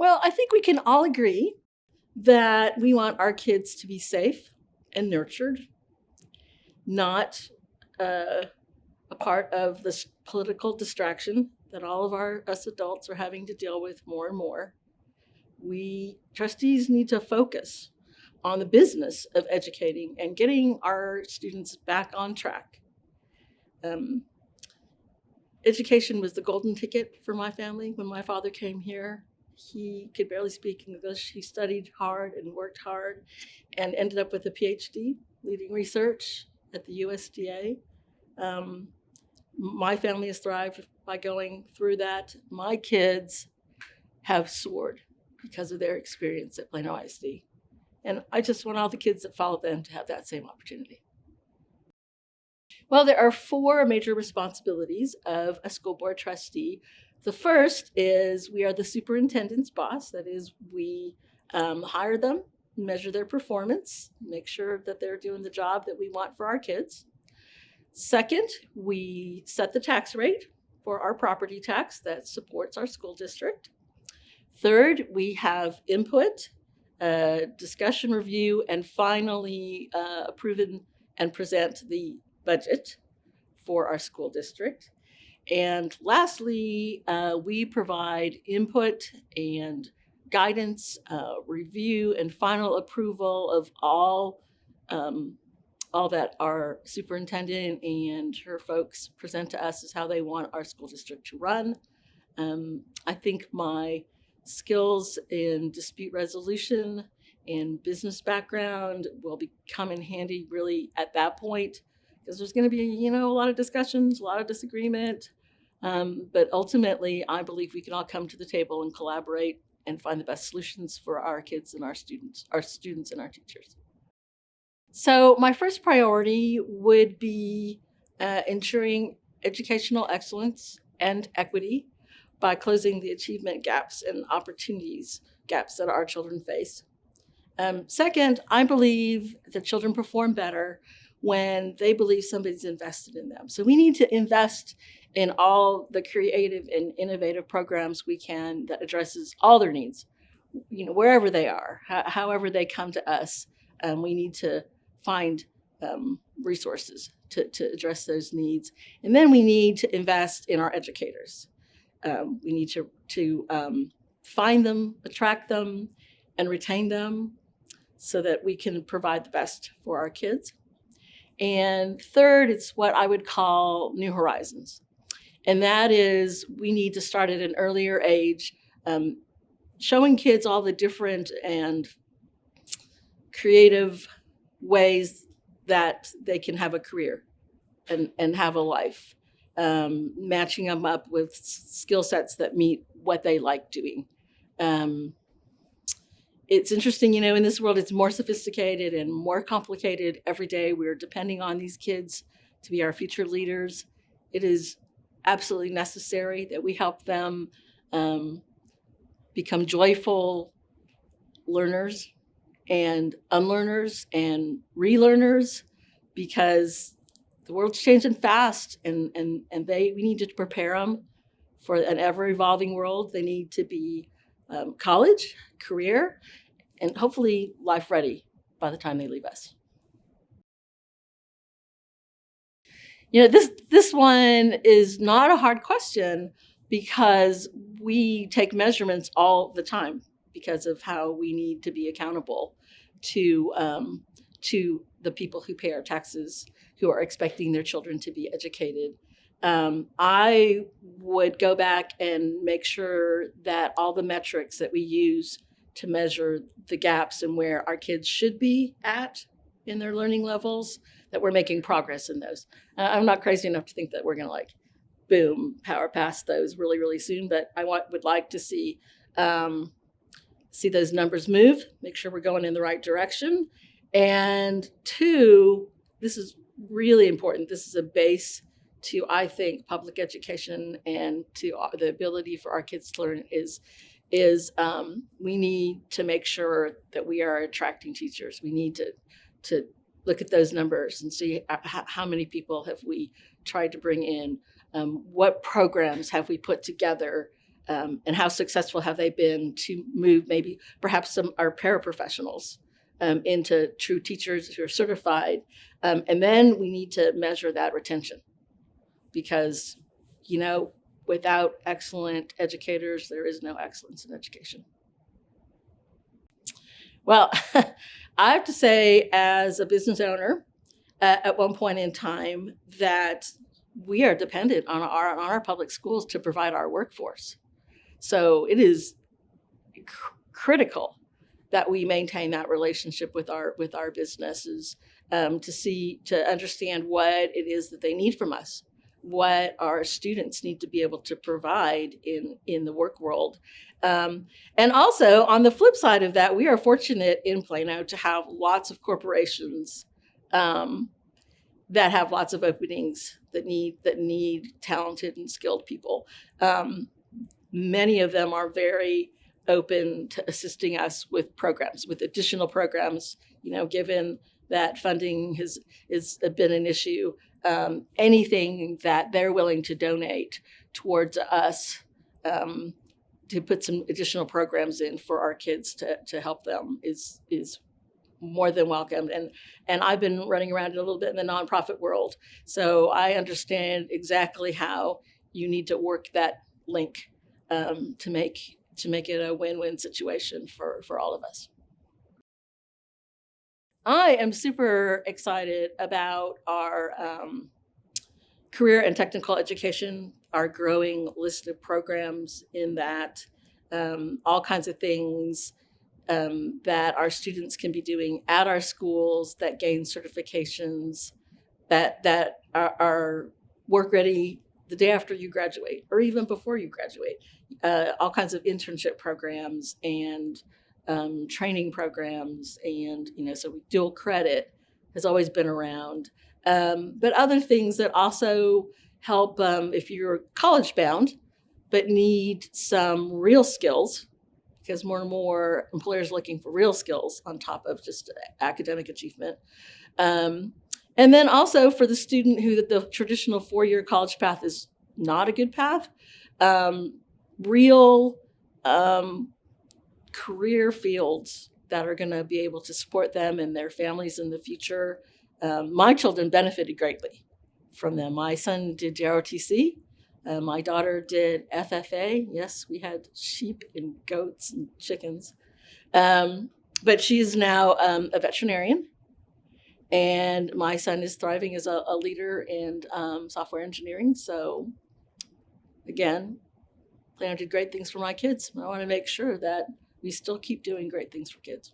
Well, I think we can all agree that we want our kids to be safe and nurtured, not a part of this political distraction that all of us adults are having to deal with more and more. We trustees need to focus on the business of educating and getting our students back on track. Um, Education was the golden ticket for my family when my father came here. He could barely speak English. He studied hard and worked hard and ended up with a PhD leading research at the USDA. Um, my family has thrived by going through that. My kids have soared because of their experience at Plano ISD. And I just want all the kids that follow them to have that same opportunity. Well, there are four major responsibilities of a school board trustee. The first is we are the superintendent's boss. That is, we hire them, measure their performance, make sure that they're doing the job that we want for our kids. Second, we set the tax rate for our property tax that supports our school district. Third, we have input, discussion review, and finally approve and present the budget for our school district. And lastly, we provide input and guidance, review, and final approval of all that our superintendent and her folks present to us is how they want our school district to run. I think my skills in dispute resolution and business background will come in handy really at that point, because there's going to be, a lot of discussions, a lot of disagreement. But ultimately, I believe we can all come to the table and collaborate and find the best solutions for our kids and our students and our teachers. So my first priority would be ensuring educational excellence and equity by closing the achievement gaps and opportunities gaps that our children face. Second, I believe that children perform better when they believe somebody's invested in them. So we need to invest in all the creative and innovative programs we can that addresses all their needs, wherever they are, however they come to us. We need to find resources to address those needs. And then we need to invest in our educators. We need to find them, attract them, and retain them so that we can provide the best for our kids. And third, it's what I would call new horizons. And that is, we need to start at an earlier age, showing kids all the different and creative ways that they can have a career and have a life, matching them up with skill sets that meet what they like doing. It's interesting, in this world, it's more sophisticated and more complicated every day. We're depending on these kids to be our future leaders. It is absolutely necessary that we help them become joyful learners and unlearners and relearners, because the world's changing fast, and we need to prepare them for an ever-evolving world. They need to be college, career, and hopefully life ready by the time they leave us. This one is not a hard question because we take measurements all the time because of how we need to be accountable to the people who pay our taxes, who are expecting their children to be educated. I would go back and make sure that all the metrics that we use to measure the gaps and where our kids should be at in their learning levels, that we're making progress in those. I'm not crazy enough to think that we're going to power past those really, really soon, but I would like to see those numbers move, make sure we're going in the right direction. And two, this is really important. This is a base to, I think, public education and to the ability for our kids to learn is we need to make sure that we are attracting teachers. We need to look at those numbers and see how many people have we tried to bring in, what programs have we put together And how successful have they been to move maybe perhaps some our paraprofessionals into true teachers who are certified. And then we need to measure that retention because, without excellent educators, there is no excellence in education. Well, I have to say, as a business owner, at one point in time, that we are dependent on our public schools to provide our workforce. So it is critical that we maintain that relationship with our businesses, to understand what it is that they need from us, what our students need to be able to provide in the work world. And also, on the flip side of that, we are fortunate in Plano to have lots of corporations that have lots of openings that need talented and skilled people. Many of them are very open to assisting us with programs, with additional programs, given that funding has been an issue. Anything that they're willing to donate towards us to put some additional programs in for our kids to help them is more than welcomed. And I've been running around a little bit in the nonprofit world, so I understand exactly how you need to work that link to make it a win-win situation for all of us. I am super excited about our career and technical education, our growing list of programs in that, all kinds of things that our students can be doing at our schools that gain certifications that are work ready the day after you graduate or even before you graduate. All kinds of internship programs and training programs, and so dual credit has always been around. But other things that also help if you're college bound but need some real skills, because more and more employers are looking for real skills on top of just academic achievement. And then also for the student who the traditional 4-year college path is not a good path, real career fields that are going to be able to support them and their families in the future. My children benefited greatly from them. My son did JROTC. My daughter did FFA. Yes, we had sheep and goats and chickens. But she's now a veterinarian. And my son is thriving as a leader in software engineering. So again, Plano did great things for my kids. I want to make sure that we still keep doing great things for kids.